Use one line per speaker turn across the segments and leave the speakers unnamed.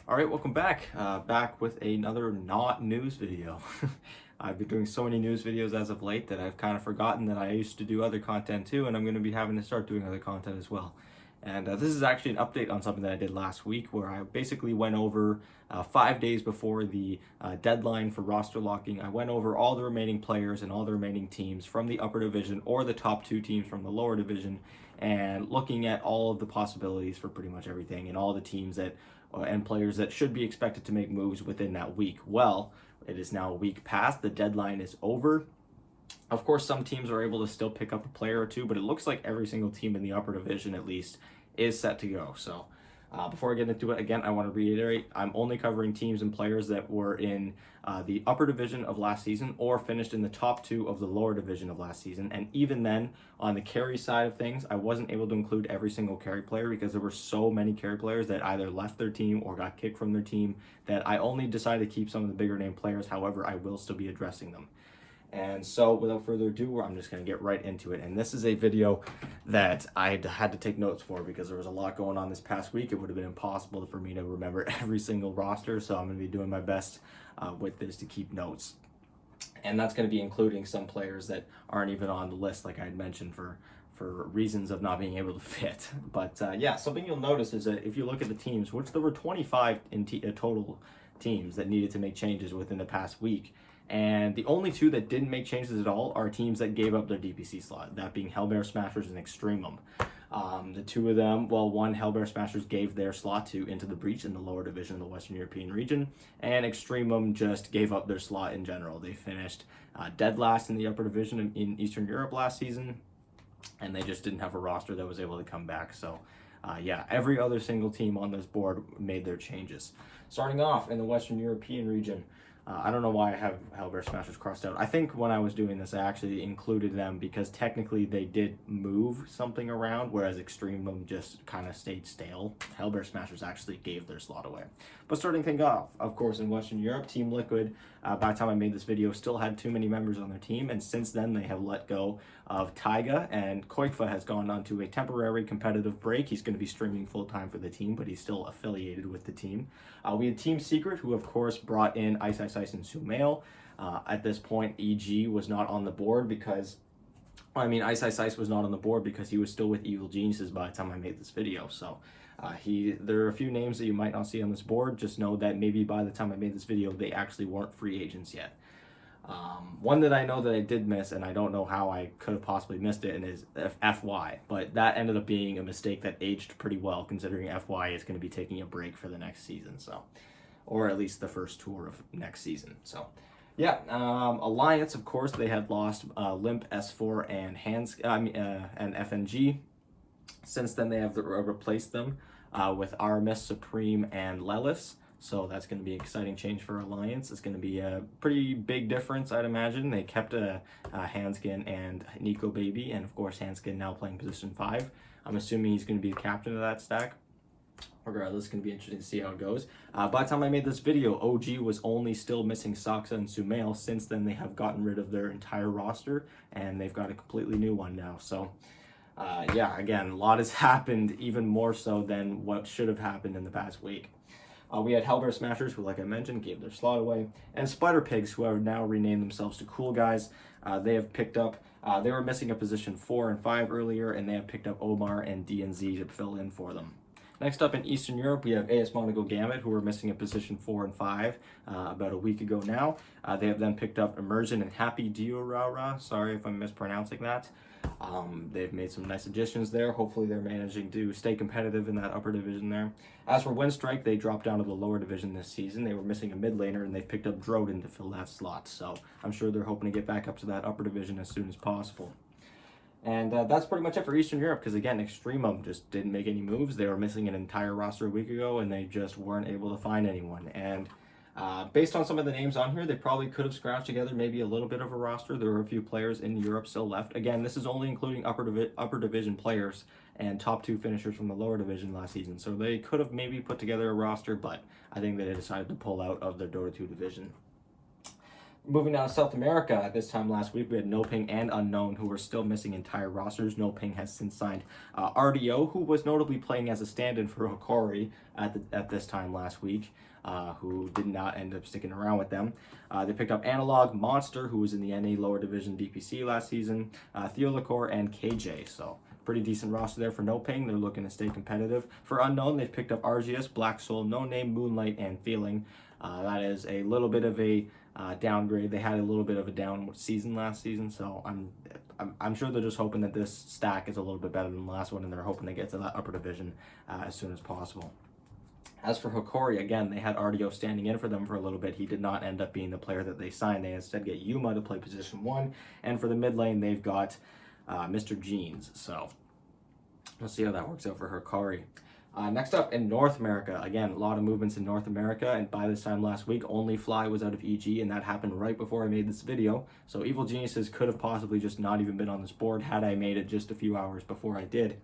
All right, welcome back. Back with another not news video. I've been doing so many news videos as of late that I've kind of forgotten that I used to do other content too, and I'm going to be having to start doing other content as well. And this is actually an update on something that I did last week where I basically went over 5 days before the deadline for roster locking. I went over all the remaining players and all the remaining teams from the upper division or the top two teams from the lower division, and looking at all of the possibilities for pretty much everything and all the teams that and players that should be expected to make moves within that week. Well, it is now a week past. The deadline is over. Of course, some teams are able to still pick up a player or two, but it looks like every single team in the upper division, at least, is set to go. So before I get into it, again, I want to reiterate, I'm only covering teams and players that were in the upper division of last season or finished in the top two of the lower division of last season. And even then, on the carry side of things, I wasn't able to include every single carry player because there were so many carry players that either left their team or got kicked from their team that I only decided to keep some of the bigger name players. However, I will still be addressing them. And so without further ado, I'm just going to get right into it. And this is a video that I had to take notes for because there was a lot going on this past week. It would have been impossible for me to remember every single roster. So I'm going to be doing my best with this to keep notes. And that's going to be including some players that aren't even on the list, like I had mentioned, for reasons of not being able to fit. But yeah, something you'll notice is that if you look at the teams, which there were 25 in total teams that needed to make changes within the past week, and the only two that didn't make changes at all are teams that gave up their DPC slot, that being Hellbear Smashers and Extremum. The two of them, well, one, Hellbear Smashers gave their slot to Into the Breach in the lower division of the Western European region, and Extremum just gave up their slot in general. They finished dead last in the upper division in Eastern Europe last season, and they just didn't have a roster that was able to come back. So yeah, every other single team on this board made their changes. Starting off in the Western European region, I don't know why I have Hellbear Smashers crossed out. I think when I was doing this, I actually included them because technically they did move something around, whereas Extremum just kind of stayed stale. Hellbear Smashers actually gave their slot away. But starting things off, of course, in Western Europe, Team Liquid, by the time I made this video, still had too many members on their team, and since then they have let go of Taiga, and Koikfa has gone on to a temporary competitive break. He's going to be streaming full-time for the team, but he's still affiliated with the team. We had Team Secret, who of course brought in Ice Ice Ice and Sumail. At this point, EG was not on the board because, Ice Ice Ice was not on the board because he was still with Evil Geniuses by the time I made this video. So there are a few names that you might not see on this board. Just know that maybe by the time I made this video, they actually weren't free agents yet. One that I know that I did miss, and I don't know how I could have possibly missed it, and is FY, but that ended up being a mistake that aged pretty well, considering FY is going to be taking a break for the next season, so, or at least the first tour of next season. So yeah, Alliance, of course, they had lost Limp, S4, and and FNG. Since then, they have replaced them with Aramis, Supreme, and Lelis. So that's going to be an exciting change for Alliance. It's going to be a pretty big difference, I'd imagine. They kept Hanskin and Nico Baby, and of course Hanskin now playing position 5. I'm assuming he's going to be the captain of that stack. Regardless, it's going to be interesting to see how it goes. By the time I made this video, OG was only still missing Saksa and Sumail. Since then, they have gotten rid of their entire roster, and they've got a completely new one now. So yeah, again, a lot has happened, even more so than what should have happened in the past week. We had Hellbear Smashers, who, like I mentioned, gave their slot away, and Spider Pigs, who have now renamed themselves to Cool Guys. They have picked up, they were missing a position 4 and 5 earlier, and they have picked up Omar and DNZ to fill in for them. Next up in Eastern Europe, we have AS Monaco Gambit, who were missing a position 4 and 5 about a week ago now. They have then picked up Immersion and Happy Diorara. Sorry if I'm mispronouncing that. They've made some nice additions there. Hopefully they're managing to stay competitive in that upper division there. As for Windstrike, they dropped down to the lower division this season. They were missing a mid laner, and they've picked up Droden to fill that slot. So I'm sure they're hoping to get back up to that upper division as soon as possible. And that's pretty much it for Eastern Europe, because again, Extremum just didn't make any moves. They were missing an entire roster a week ago, and they just weren't able to find anyone. And based on some of the names on here, they probably could have scratched together maybe a little bit of a roster. There were a few players in Europe still left. Again, this is only including upper division players and top 2 finishers from the lower division last season. So they could have maybe put together a roster, but I think they decided to pull out of their Dota 2 division. Moving down to South America, this time last week, we had No Ping and Unknown, who were still missing entire rosters. No Ping has since signed RDO, who was notably playing as a stand-in for Hikori at this time last week, who did not end up sticking around with them. They picked up Analog, Monster, who was in the NA lower division DPC last season, Theolacor, and KJ. So pretty decent roster there for No Ping. They're looking to stay competitive. For Unknown, they've picked up Argius, Black Soul, No Name, Moonlight, and Feeling. That is a little bit of a downgrade. They had a little bit of a down season last season, so I'm sure they're just hoping that this stack is a little bit better than the last one, and they're hoping to get to that upper division as soon as possible. As for Hikori, again, they had RDO standing in for them for a little bit. He did not end up being the player that they signed. They instead get Yuma to play position 1, and for the mid lane, they've got Mr. Jeans. So we'll see how that works out for Hikori. Next up in North America, again, a lot of movements in North America, and by this time last week, Only Fly was out of EG, and that happened right before I made this video. So Evil Geniuses could have possibly just not even been on this board had I made it just a few hours before I did.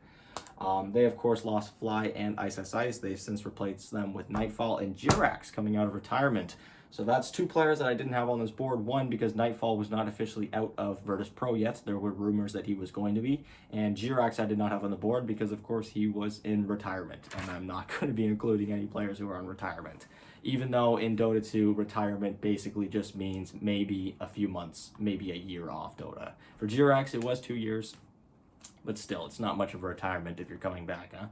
They, of course, lost Fly and Ice Ice Ice. They've since replaced them with Nightfall and Jirax coming out of retirement. So that's two players that I didn't have on this board. One, because Nightfall was not officially out of Virtus Pro yet. There were rumors that he was going to be. And Jirax I did not have on the board because, of course, he was in retirement. And I'm not going to be including any players who are on retirement. Even though in Dota 2, retirement basically just means maybe a few months, maybe a year off Dota. For Jirax, it was 2 years. But still, it's not much of a retirement if you're coming back, huh?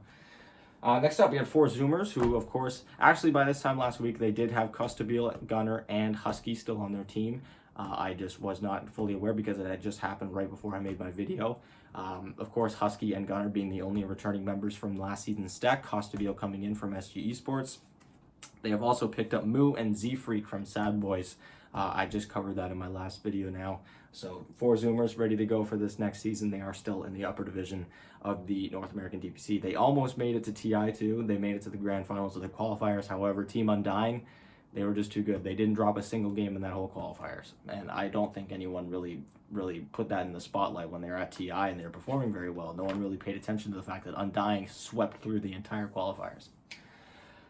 Next up, we have 4 Zoomers, who, of course, actually by this time last week, they did have Custabile, Gunner, and Husky still on their team. I just was not fully aware because it had just happened right before I made my video. Of course, Husky and Gunner being the only returning members from last season's stack, Custabile coming in from SG Esports. They have also picked up Moo and Z-Freak from Sad Boys. I just covered that in my last video now. So 4 Zoomers ready to go for this next season. They are still in the upper division of the North American DPC. They almost made it to TI too. They made it to the grand finals of the qualifiers. However, Team Undying, they were just too good. They didn't drop a single game in that whole qualifiers. And I don't think anyone really put that in the spotlight when they were at TI and they were performing very well. No one really paid attention to the fact that Undying swept through the entire qualifiers.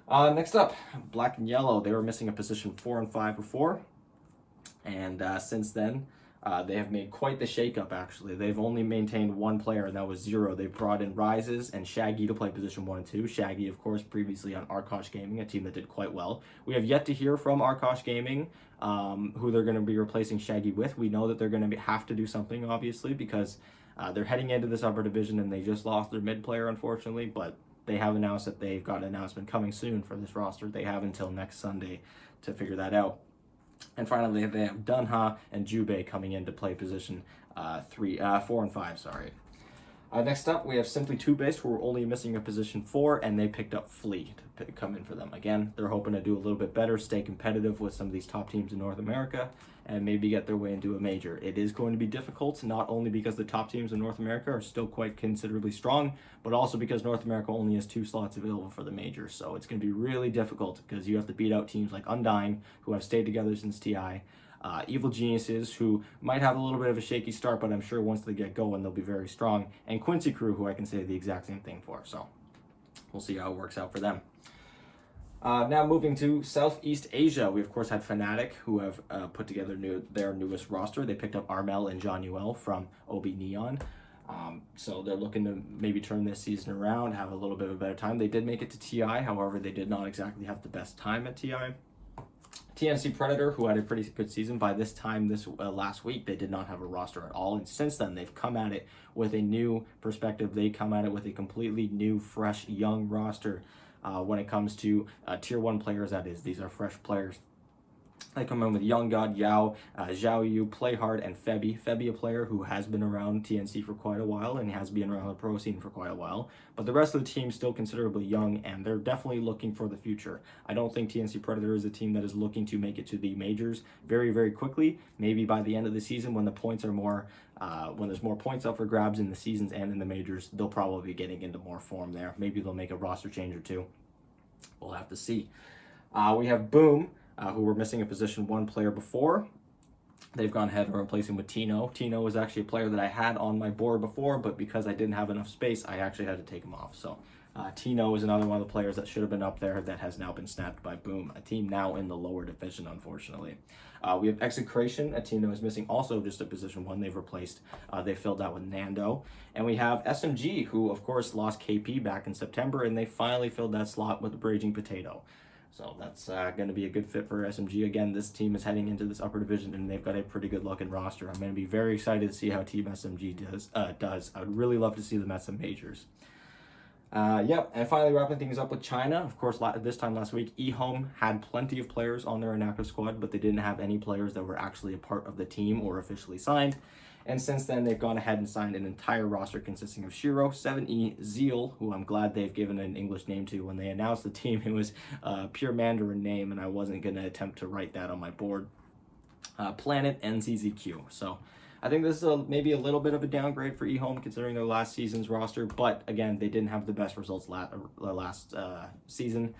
Next up, Black and Yellow. They were missing a position 4 and 5 before. And since then, they have made quite the shakeup, actually. They've only maintained 1 player, and that was Zero. They brought in Rises and Shaggy to play position 1 and 2. Shaggy, of course, previously on Arkosh Gaming, a team that did quite well. We have yet to hear from Arkosh Gaming who they're going to be replacing Shaggy with. We know that they're going to have to do something, obviously, because they're heading into this upper division, and they just lost their mid player, unfortunately, but they have announced that they've got an announcement coming soon for this roster. They have until next Sunday to figure that out. And finally, they have Dunha and Jubei coming in to play position 4 and 5. Sorry. Next up, we have Simply 2Based, who are only missing a position 4, and they picked up Flea to come in for them. Again, they're hoping to do a little bit better, stay competitive with some of these top teams in North America, and maybe get their way into a major. It is going to be difficult, not only because the top teams in North America are still quite considerably strong, but also because North America only has 2 slots available for the major. So it's going to be really difficult because you have to beat out teams like Undying, who have stayed together since TI, Evil Geniuses, who might have a little bit of a shaky start, but I'm sure once they get going, they'll be very strong, and Quincy Crew, who I can say the exact same thing for. So we'll see how it works out for them. Now moving to Southeast Asia, we of course had Fnatic, who have put together their newest roster. They picked up Armel and Jonuel from OB Neon. So they're looking to maybe turn this season around, have a little bit of a better time. They did make it to TI, however, they did not exactly have the best time at TI. TNC Predator, who had a pretty good season, by this time last week, they did not have a roster at all. And since then, they've come at it with a new perspective. They come at it with a completely new, fresh, young roster when it comes to tier 1 players, that is. These are fresh players. They come in with Young God, Yao, Zhao Yu, Playhard, and Febby. Febby, a player who has been around TNC for quite a while and has been around the pro scene for quite a while. But the rest of the team is still considerably young, and they're definitely looking for the future. I don't think TNC Predator is a team that is looking to make it to the majors very, very quickly. Maybe by the end of the season, when the points are more, when there's more points up for grabs in the seasons and in the majors, they'll probably be getting into more form there. Maybe they'll make a roster change or 2. We'll have to see. We have Boom, who were missing a position 1 player before. They've gone ahead and replaced him with Tino. Tino was actually a player that I had on my board before, but because I didn't have enough space, I actually had to take him off. So Tino is another one of the players that should have been up there that has now been snapped by Boom, a team now in the lower division, unfortunately. We have Execration, a team that was missing also just a position one they've replaced. They filled out with Nando. And we have SMG, who of course lost KP back in September, and they finally filled that slot with the Raging Potato. So that's going to be a good fit for SMG. Again, this team is heading into this upper division, and they've got a pretty good looking roster. I'm going to be very excited to see how Team SMG does. I would really love to see them at some majors. Yep, and finally wrapping things up with China. Of course, this time last week, eHome had plenty of players on their inactive squad, but they didn't have any players that were actually a part of the team or officially signed. And since then, they've gone ahead and signed an entire roster consisting of Shiro, 7E, Zeal, who I'm glad they've given an English name to. When they announced the team, it was a pure Mandarin name, and I wasn't going to attempt to write that on my board. Planet, and ZZQ. So I think this is maybe a little bit of a downgrade for eHome considering their last season's roster, but again, they didn't have the best results last season.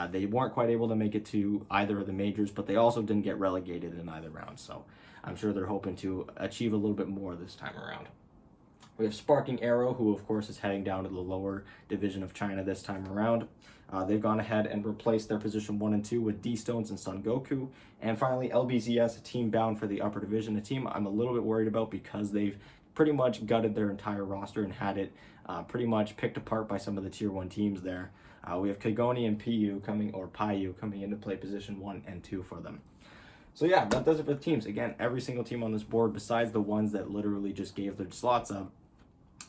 They weren't quite able to make it to either of the majors, but they also didn't get relegated in either round, so I'm sure they're hoping to achieve a little bit more this time around. We have Sparking Arrow, who of course is heading down to the lower division of China this time around. They've gone ahead and replaced their position 1 and 2 with D-Stones and Son Goku. And finally, LBZS, a team bound for the upper division, a team I'm a little bit worried about because they've pretty much gutted their entire roster and had it pretty much picked apart by some of the tier 1 teams there. We have Kagoni and Piyu coming into play position 1 and 2 for them. So yeah, that does it for the teams. Again, every single team on this board, besides the ones that literally just gave their slots up,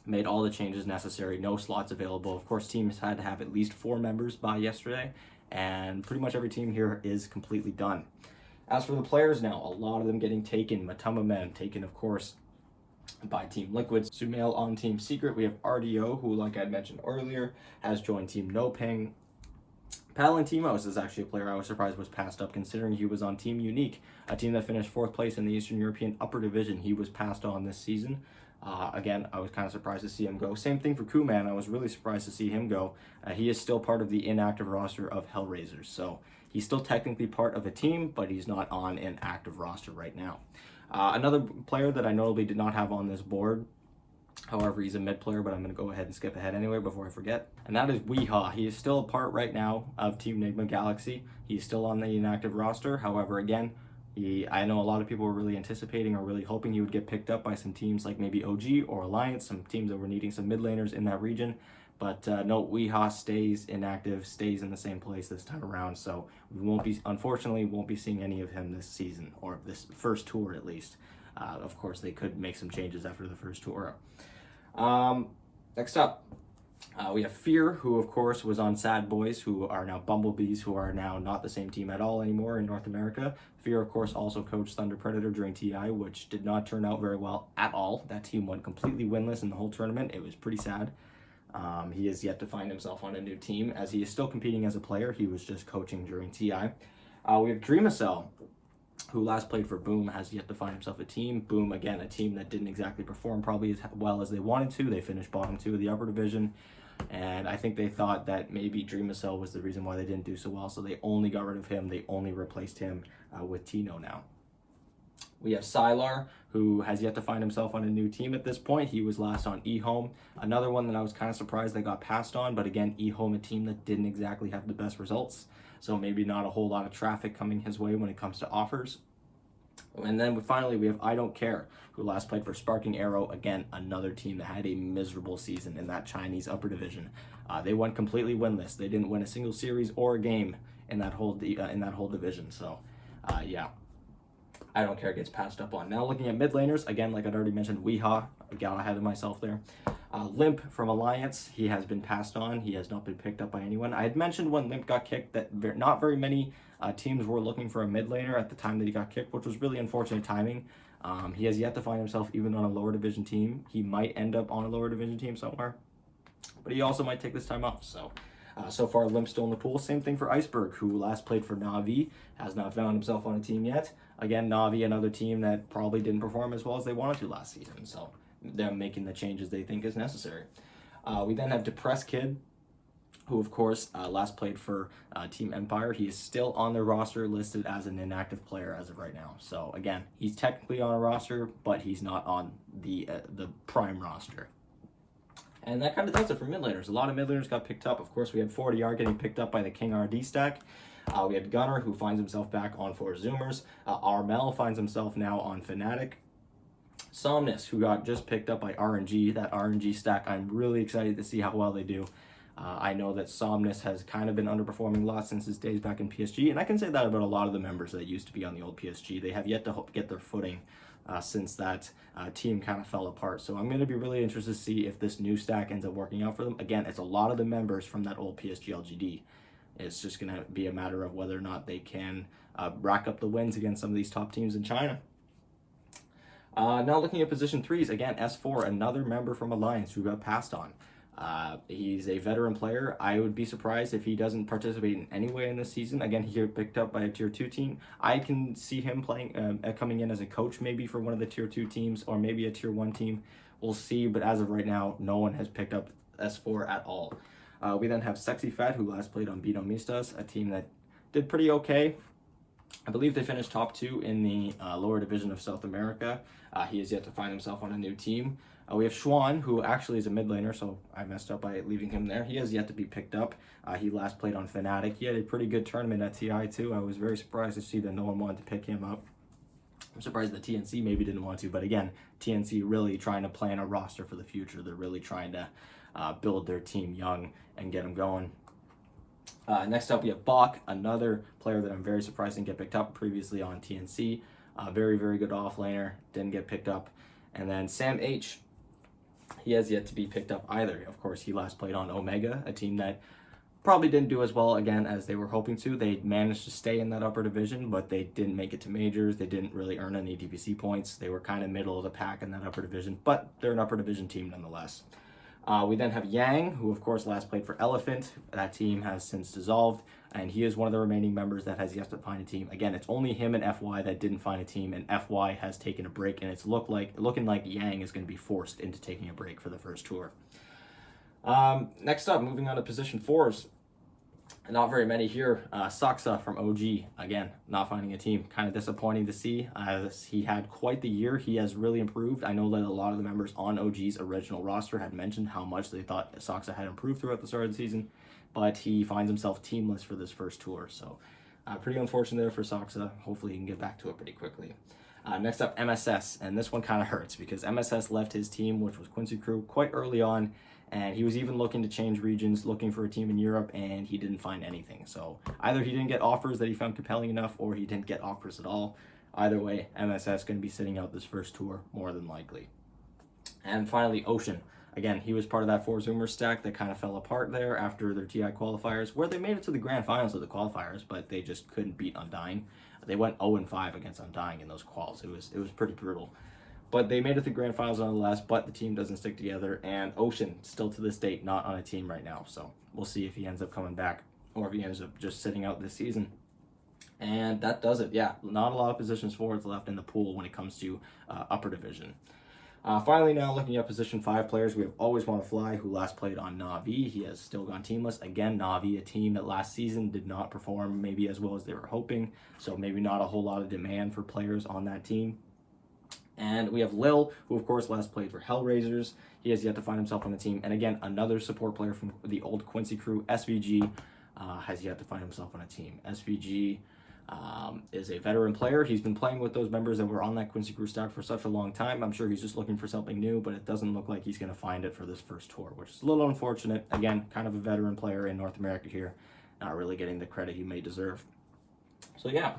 made all the changes necessary. No slots available. Of course, teams had to have at least 4 members by yesterday, and pretty much every team here is completely done. As for the players now, a lot of them getting taken. Matama Men taken, of course, by Team Liquid. Sumail on Team Secret. We have RDO, who, like I mentioned earlier, has joined Team NoPing. Palantimos is actually a player I was surprised was passed up considering he was on Team Unique, a team that finished 4th place in the Eastern European Upper Division. He was passed on this season. Again, I was kind of surprised to see him go. Same thing for Kuman. I was really surprised to see him go. He is still part of the inactive roster of Hellraisers. So he's still technically part of a team, but he's not on an active roster right now. Another player that I notably did not have on this board, however, he's a mid player, but I'm going to go ahead and skip ahead anyway before I forget. And that is Weehaw. He is still a part right now of Team Nigma Galaxy. He's still on the inactive roster. However, again, I know a lot of people were really anticipating or really hoping he would get picked up by some teams like maybe OG or Alliance, some teams that were needing some mid laners in that region. But no, Weehaw stays inactive, stays in the same place this time around. So we unfortunately won't be seeing any of him this season, or this first tour at least. Of course, they could make some changes after the first tour. Next up, we have Fear, who of course was on Sad Boys, who are now Bumblebees, who are now not the same team at all anymore in North America. Fear, of course, also coached Thunder Predator during TI, which did not turn out very well at all. That team went completely winless in the whole tournament. It was pretty sad. He is yet to find himself on a new team, as he is still competing as a player. He was just coaching during TI. We have Dreamacell, who last played for Boom, has yet to find himself a team. Boom, again, a team that didn't exactly perform probably as well as they wanted to. They finished bottom 2 of the upper division, and I think they thought that maybe Dreamacell was the reason why they didn't do so well, so they only got rid of him. They only replaced him with Tino now. We have Sylar, who has yet to find himself on a new team at this point. He was last on eHome. Another one that I was kind of surprised they got passed on, but again, eHome, a team that didn't exactly have the best results. So maybe not a whole lot of traffic coming his way when it comes to offers. And then finally, we have I Don't Care, who last played for Sparking Arrow. Again, another team that had a miserable season in that Chinese upper division. They went completely winless. They didn't win a single series or a game in that whole division. So, yeah. I Don't Care gets passed up on. Now looking at mid laners, again, like I'd already mentioned, Weehaw, I got ahead of myself there. Limp from Alliance, he has been passed on. He has not been picked up by anyone. I had mentioned when Limp got kicked that not very many teams were looking for a mid laner at the time that he got kicked, which was really unfortunate timing. He has yet to find himself even on a lower division team. He might end up on a lower division team somewhere, but he also might take this time off. So far, Limp's still in the pool. Same thing for Iceberg, who last played for Na'Vi, has not found himself on a team yet. Again, Na'Vi, another team that probably didn't perform as well as they wanted to last season. So they're making the changes they think is necessary. We then have Depressed Kid, who of course last played for Team Empire. He is still on their roster, listed as an inactive player as of right now. So again, he's technically on a roster, but he's not on the prime roster. And that kind of does it for mid laners. A lot of mid laners got picked up. Of course, we had 40R getting picked up by the King RD stack. We had Gunnar, who finds himself back on 4 Zoomers. Armel finds himself now on Fnatic. Somnus, who got just picked up by RNG, that RNG stack, I'm really excited to see how well they do. I know that Somnus has kind of been underperforming a lot since his days back in PSG, and I can say that about a lot of the members that used to be on the old PSG. They have yet to get their footing since that team kind of fell apart. So I'm going to be really interested to see if this new stack ends up working out for them. Again, it's a lot of the members from that old PSG LGD. It's just going to be a matter of whether or not they can rack up the wins against some of these top teams in China. Now looking at position 3s, again, S4, another member from Alliance who got passed on. He's a veteran player. I would be surprised if he doesn't participate in any way in this season. Again, he got picked up by a tier 2 team. I can see him playing, coming in as a coach maybe for one of the tier 2 teams or maybe a tier 1 team. We'll see, but as of right now, no one has picked up S4 at all. We then have Sexy Fat, who last played on Binomistas, a team that did pretty okay. I believe they finished top 2 in the lower division of South America. He has yet to find himself on a new team. We have Schwan, who actually is a mid laner, so I messed up by leaving him there. He has yet to be picked up. He last played on Fnatic. He had a pretty good tournament at TI too. I was very surprised to see that no one wanted to pick him up. I'm surprised that TNC maybe didn't want to, but again, TNC really trying to plan a roster for the future. They're really trying to build their team young and get them going. Next up, we have Bach, another player that I'm very surprised didn't get picked up previously on TNC. Very, very good offlaner, didn't get picked up. And then Sam H, he has yet to be picked up either. Of course, he last played on Omega, a team that probably didn't do as well again as they were hoping to. They managed to stay in that upper division, but they didn't make it to majors. They didn't really earn any DPC points. They were kind of middle of the pack in that upper division, but they're an upper division team nonetheless. We then have Yang, who of course last played for Elephant. That team has since dissolved, and he is one of the remaining members that has yet to find a team. Again, it's only him and FY that didn't find a team, and FY has taken a break, and it's looking like Yang is going to be forced into taking a break for the first tour. Next up, moving on to position 4s. Not very many here. Saksa from OG, again, not finding a team. Kind of disappointing to see, as he had quite the year. He has really improved. I know that a lot of the members on OG's original roster had mentioned how much they thought Saksa had improved throughout the start of the season, but he finds himself teamless for this first tour. So pretty unfortunate there for Saksa. Hopefully he can get back to it pretty quickly. Next up, MSS, and this one kind of hurts because MSS left his team, which was Quincy Crew, quite early on, and he was even looking to change regions, looking for a team in Europe, and he didn't find anything. So either he didn't get offers that he found compelling enough, or he didn't get offers at all. Either way, MSS going to be sitting out this first tour, more than likely. And finally, Ocean. Again, he was part of that 4 Zoomer stack that kind of fell apart there after their TI qualifiers, where they made it to the grand finals of the qualifiers, but they just couldn't beat Undying. They went 0-5 against Undying in those quals. It was pretty brutal. But they made it to the grand finals nonetheless, but the team doesn't stick together, and Ocean, still to this date, not on a team right now. So we'll see if he ends up coming back or if he ends up just sitting out this season. And that does it. Yeah, not a lot of positions forwards left in the pool when it comes to upper division. Finally, now looking at position 5 players, we have Always Wanna Fly, who last played on Na'Vi. He has still gone teamless. Again, Na'Vi, a team that last season did not perform maybe as well as they were hoping, so maybe not a whole lot of demand for players on that team. And we have Lil, who of course last played for Hellraisers. He has yet to find himself on the team. And again, another support player from the old Quincy Crew, SVG, has yet to find himself on a team. SVG is a veteran player. He's been playing with those members that were on that Quincy Crew stack for such a long time. I'm sure he's just looking for something new, but it doesn't look like he's going to find it for this first tour, which is a little unfortunate. Again, kind of a veteran player in North America here, not really getting the credit he may deserve. So yeah,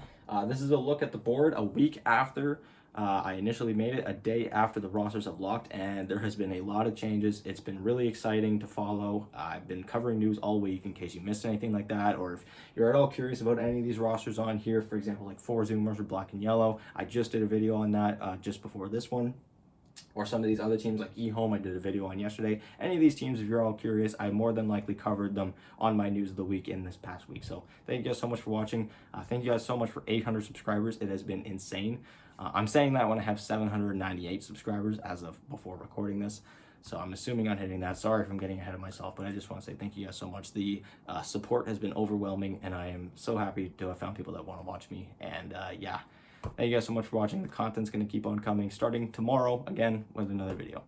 this is a look at the board a week after I initially made it, a day after the rosters have locked, and there has been a lot of changes. It's been really exciting to follow. I've been covering news all week in case you missed anything like that, or if you're at all curious about any of these rosters on here, for example, like 4 Zoomers or Black and Yellow. I just did a video on that just before this one. Or some of these other teams like eHome, I did a video on yesterday. Any of these teams, if you're all curious, I more than likely covered them on my news of the week in this past week. So thank you guys so much for watching. Thank you guys so much for 800 subscribers. It has been insane. I'm saying that when I have 798 subscribers as of before recording this. So I'm assuming on hitting that. Sorry if I'm getting ahead of myself, but I just want to say thank you guys so much. The support has been overwhelming, and I am so happy to have found people that want to watch me. And yeah, thank you guys so much for watching. The content's going to keep on coming starting tomorrow again with another video.